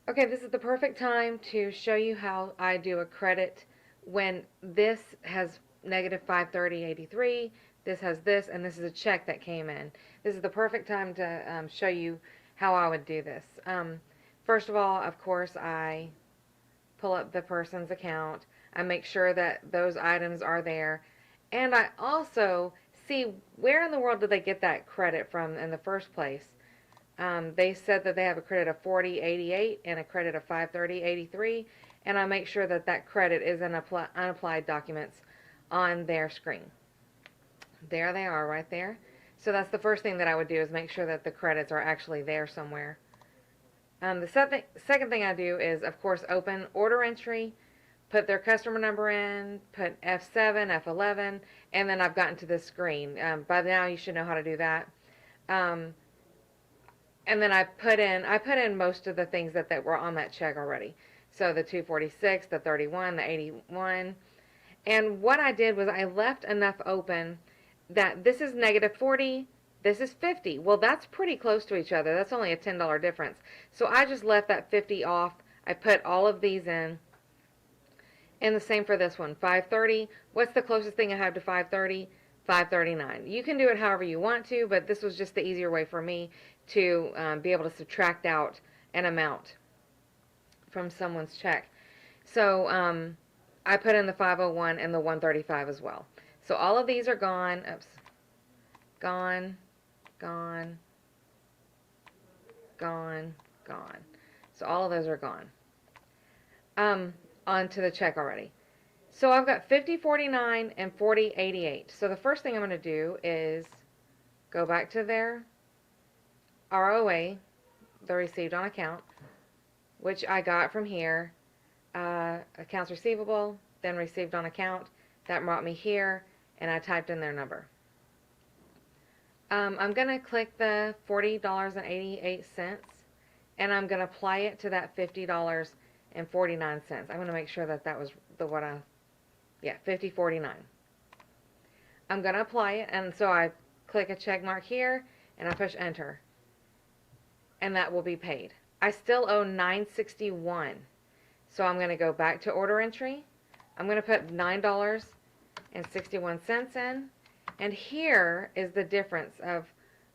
Okay, this is the perfect time to show you how I do a credit when this has negative 530.83, this has this, and this is a check that came in. This is the perfect time to show you how I would do this. First of all, of course, I pull up the person's account. I make sure that those items are there. And I also see where in the world did they get that credit from in the first place. They said that they have a credit of 40.88 and a credit of 530.83, and I make sure that that credit is in unapplied documents on their screen. There they are right there. So that's the first thing that I would do, is make sure that the credits are actually there somewhere. The second thing I do is, of course, open order entry, put their customer number in, put F7, F11, and then I've gotten to this screen. By now you should know how to do that. Um, and then I put in most of the things that were on that check already. So the 246, the 31, the 81. And what I did was I left enough open that this is negative 40, this is 50. Well, that's pretty close to each other. That's only a $10 difference. So I just left that 50 off. I put all of these in. And the same for this one, 530. What's the closest thing I have to 530? 539. You can do it however you want to, but this was just the easier way for me to be able to subtract out an amount from someone's check. So I put in the 501 and the 135 as well. So all of these are gone. Oops. Gone, gone, gone, gone. So all of those are gone. Onto the check already. So I've got 50.49 and 40.88. So the first thing I'm going to do is go back to their ROA, the received on account, which I got from here. Accounts receivable, then received on account. That brought me here, and I typed in their number. I'm going to click the $40.88, and I'm going to apply it to that $50.49. I'm going to make sure that that was the what I, yeah, 50.49. I'm going to apply it, and so I click a check mark here, and I push enter, and that will be paid. I still owe $9.61, so I'm going to go back to order entry. I'm going to put $9.61 in, and here is the difference of,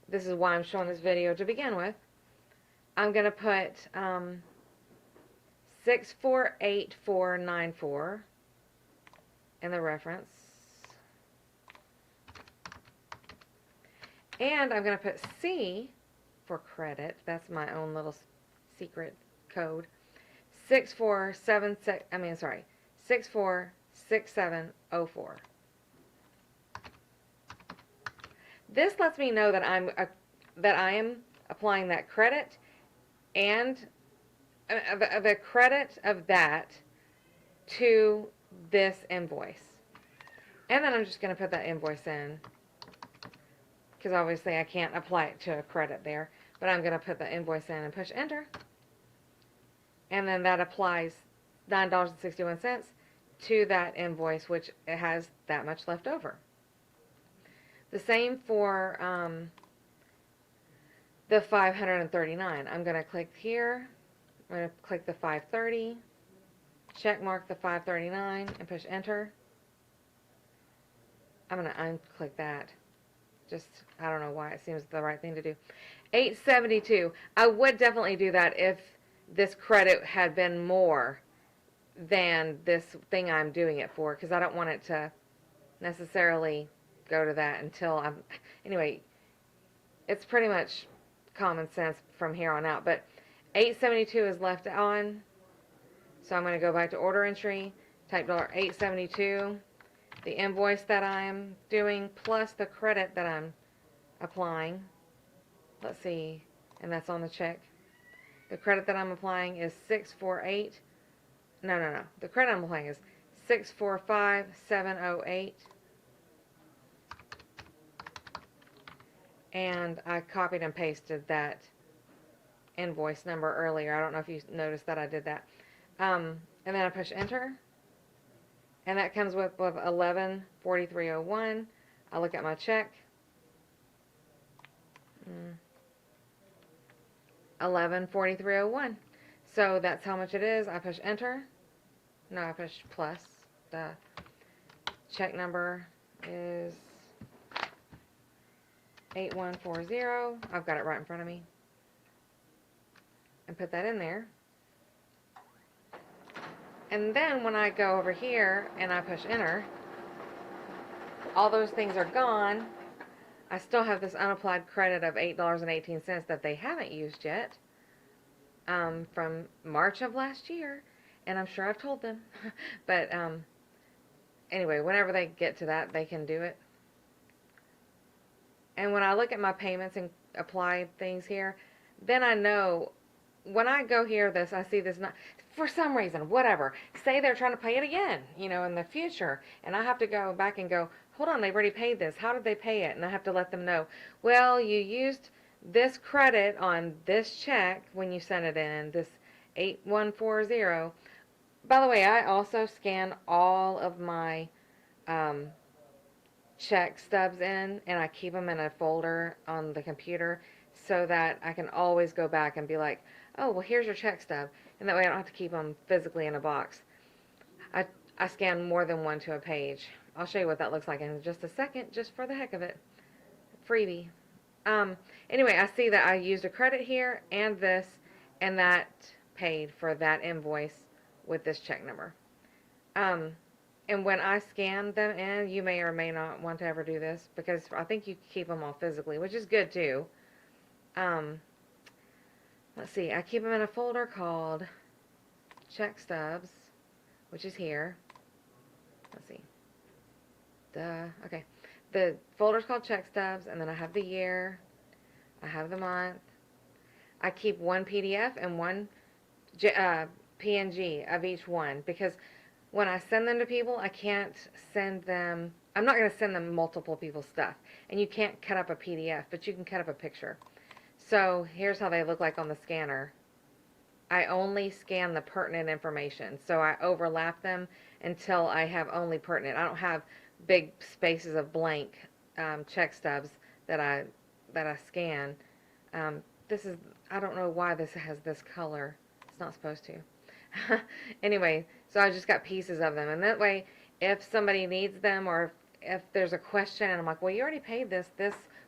this is why I'm showing this video to begin with. I'm going to put 648494 in the reference. And I'm going to put C for credit. That's my own little secret code. 646704. This lets me know that I am applying that credit and the credit of that to this invoice. And then I'm just going to put that invoice in, because obviously I can't apply it to a credit there, but I'm going to put the invoice in and push enter. And then that applies $9.61 to that invoice, which it has that much left over. The same for the 539. I'm going to click here. I'm going to click the 530, check mark the 539, and push enter. I'm going to unclick that. Just, I don't know why it seems the right thing to do. 872. I would definitely do that if this credit had been more than this thing I'm doing it for, because I don't want it to necessarily go to that until I'm, anyway, it's pretty much common sense from here on out, but 872 is left on, so I'm going to go back to order entry, type $872, the invoice that I'm doing, plus the credit that I'm applying. Let's see, and that's on the check. The credit that I'm applying is 648. No. The credit I'm applying is 645708. And I copied and pasted that invoice number earlier. I don't know if you noticed that I did that. And then I push enter, and that comes with 114301. I look at my check. 114301. So that's how much it is. I push enter. No, I push plus. The check number is 8140. I've got it right in front of me. And put that in there. And then when I go over here and I push enter, all those things are gone. I still have this unapplied credit of $8.18 that they haven't used yet, from March of last year, and I'm sure I've told them. But anyway, whenever they get to that, they can do it. And when I look at my payments and apply things here, then I know when I go here, I see this not for some reason, whatever. Say they're trying to pay it again, in the future, and I have to go back and go, hold on, they've already paid this. How did they pay it? And I have to let them know. Well, you used this credit on this check when you sent it in, this 8140. By the way, I also scan all of my check stubs in, and I keep them in a folder on the computer so that I can always go back and be like, oh, well, here's your check stub. And that way I don't have to keep them physically in a box. I scan more than one to a page. I'll show you what that looks like in just a second, just for the heck of it. Freebie. Anyway, I see that I used a credit here and this, and that paid for that invoice with this check number. And when I scan them in, you may or may not want to ever do this, because I think you keep them all physically, which is good too. Let's see, I keep them in a folder called check stubs, which is here. Let's see. Okay. The folder's called check stubs, and then I have the year, I have the month. I keep one PDF and one PNG of each one, because when I send them to people, I can't send them, I'm not going to send them multiple people's stuff. And you can't cut up a PDF, but you can cut up a picture. So here's how they look like on the scanner. I only scan the pertinent information. So I overlap them until I have only pertinent. I don't have big spaces of blank check stubs that I scan. This is, I don't know why this has this color. It's not supposed to. Anyway, so I just got pieces of them, and that way if somebody needs them, or if there's a question and I'm like, well, you already paid this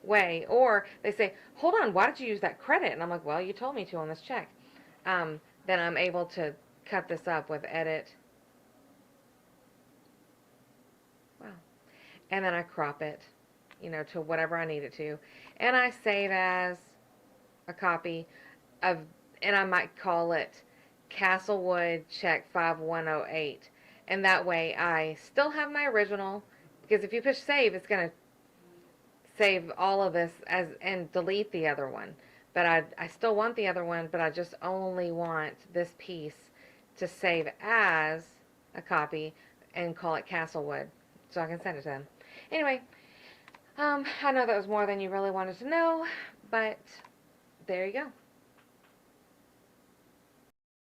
way, or they say, hold on, why did you use that credit? And I'm like, well, you told me to on this check. Then I'm able to cut this up with edit. Wow. And then I crop it, to whatever I need it to, and I save as a copy of, and I might call it Castlewood check 5108, and that way I still have my original, because if you push save, it's going to save all of this and delete the other one. But I still want the other one, but I just only want this piece to save as a copy and call it Castlewood, so I can send it to them. Anyway, I know that was more than you really wanted to know, but there you go.